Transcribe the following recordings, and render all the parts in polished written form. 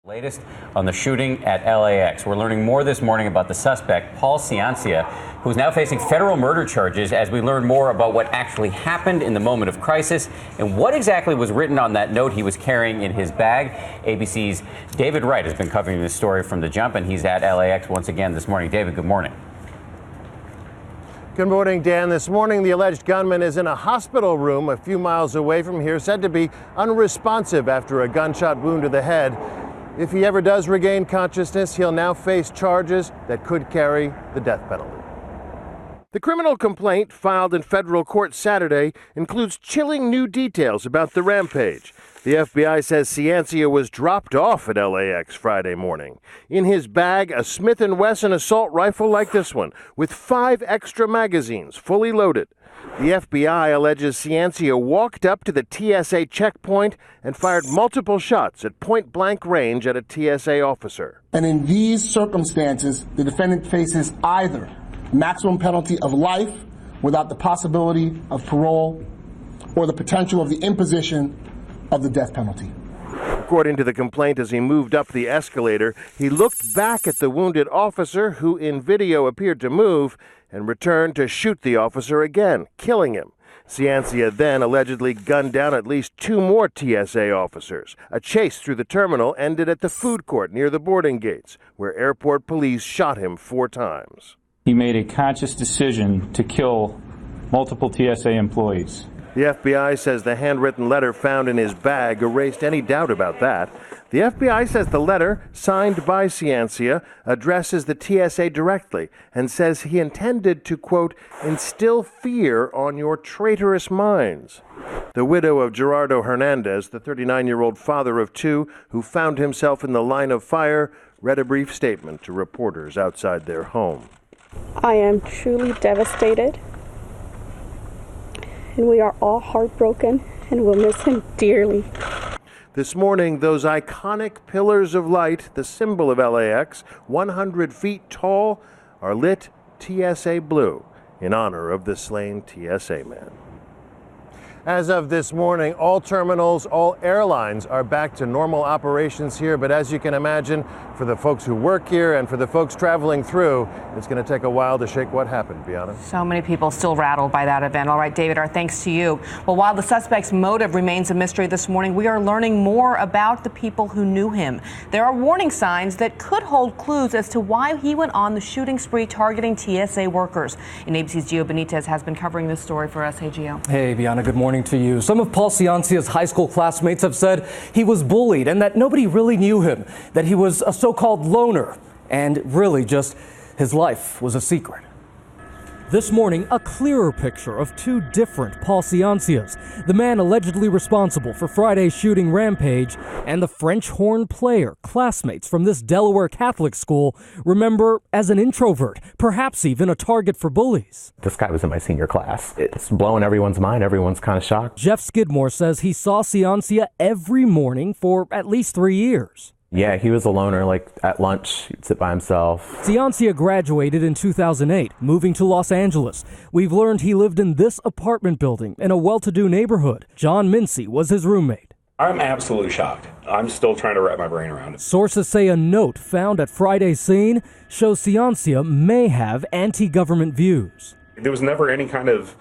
Latest on the shooting at LAX. We're learning more this morning about the suspect, Paul Ciancia, who's now facing federal murder charges as we learn more about what actually happened in the moment of crisis and what exactly was written on that note he was carrying in his bag. ABC's David Wright has been covering this story from the jump, and he's at LAX once again this morning. David, good morning. Good morning, Dan. This morning, the alleged gunman is in a hospital room a few miles away from here, said to be unresponsive after a gunshot wound to the head. If he ever does regain consciousness, he'll now face charges that could carry the death penalty. The criminal complaint filed in federal court Saturday includes chilling new details about the rampage. The FBI says Ciancia was dropped off at LAX Friday morning. In his bag, a Smith & Wesson assault rifle like this one, with 5 extra magazines, fully loaded. The FBI alleges Ciancia walked up to the TSA checkpoint and fired multiple shots at point-blank range at a TSA officer. And in these circumstances, the defendant faces either maximum penalty of life without the possibility of parole or the potential of the imposition of the death penalty. According to the complaint, as he moved up the escalator, he looked back at the wounded officer, who in video appeared to move, and returned to shoot the officer again, killing him. Ciancia then allegedly gunned down at least 2 more TSA officers. A chase through the terminal ended at the food court near the boarding gates, where airport police shot him 4 times. He made a conscious decision to kill multiple TSA employees. The FBI says the handwritten letter found in his bag erased any doubt about that. The FBI says the letter, signed by Ciancia, addresses the TSA directly and says he intended to, quote, instill fear on your traitorous minds. The widow of Gerardo Hernandez, the 39-year-old father of 2 who found himself in the line of fire, read a brief statement to reporters outside their home. I am truly devastated, and we are all heartbroken and will miss him dearly. This morning, those iconic pillars of light, the symbol of LAX, 100 feet tall, are lit TSA blue in honor of the slain TSA man. As of this morning, all terminals, all airlines are back to normal operations here. But as you can imagine, for the folks who work here and for the folks traveling through, it's going to take a while to shake what happened, Bianna. So many people still rattled by that event. All right, David, our thanks to you. Well, while the suspect's motive remains a mystery this morning, we are learning more about the people who knew him. There are warning signs that could hold clues as to why he went on the shooting spree targeting TSA workers. And ABC's Gio Benitez has been covering this story for us. Hey, Gio. Hey, Bianna, good morning to you. Some of Paul Ciancia's high school classmates have said he was bullied and that nobody really knew him, that he was a so-called loner, and really just his life was a secret. This morning, a clearer picture of 2 different Paul Ciancias, the man allegedly responsible for Friday's shooting rampage, and the French horn player classmates from this Delaware Catholic school remember as an introvert, perhaps even a target for bullies. This guy was in my senior class. It's blowing everyone's mind. Everyone's kind of shocked. Jeff Skidmore says he saw Ciancia every morning for at least 3 years. Yeah, he was a loner, like at lunch, he'd sit by himself. Ciancia graduated in 2008, moving to Los Angeles. We've learned he lived in this apartment building in a well-to-do neighborhood. John Mincy was his roommate. I'm absolutely shocked. I'm still trying to wrap my brain around it. Sources say a note found at Friday's scene shows Ciancia may have anti-government views. There was never any kind of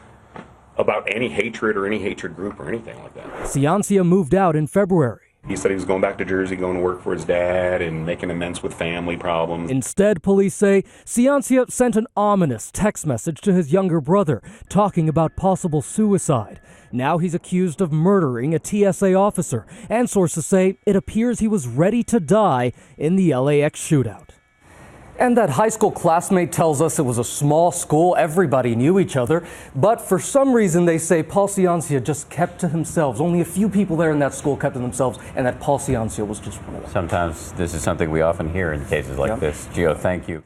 about any hatred or any hatred group or anything like that. Ciancia moved out in February. He said he was going back to Jersey, going to work for his dad and making amends with family problems. Instead, police say Ciancia sent an ominous text message to his younger brother, talking about possible suicide. Now he's accused of murdering a TSA officer, and sources say it appears he was ready to die in the LAX shootout. And that high school classmate tells us it was a small school, everybody knew each other, but for some reason they say Paul Ciancia just kept to himself. Only a few people there in that school kept to themselves, and that Paul Ciancia was just one of them. Sometimes this is something we often hear in cases like this. Gio, thank you.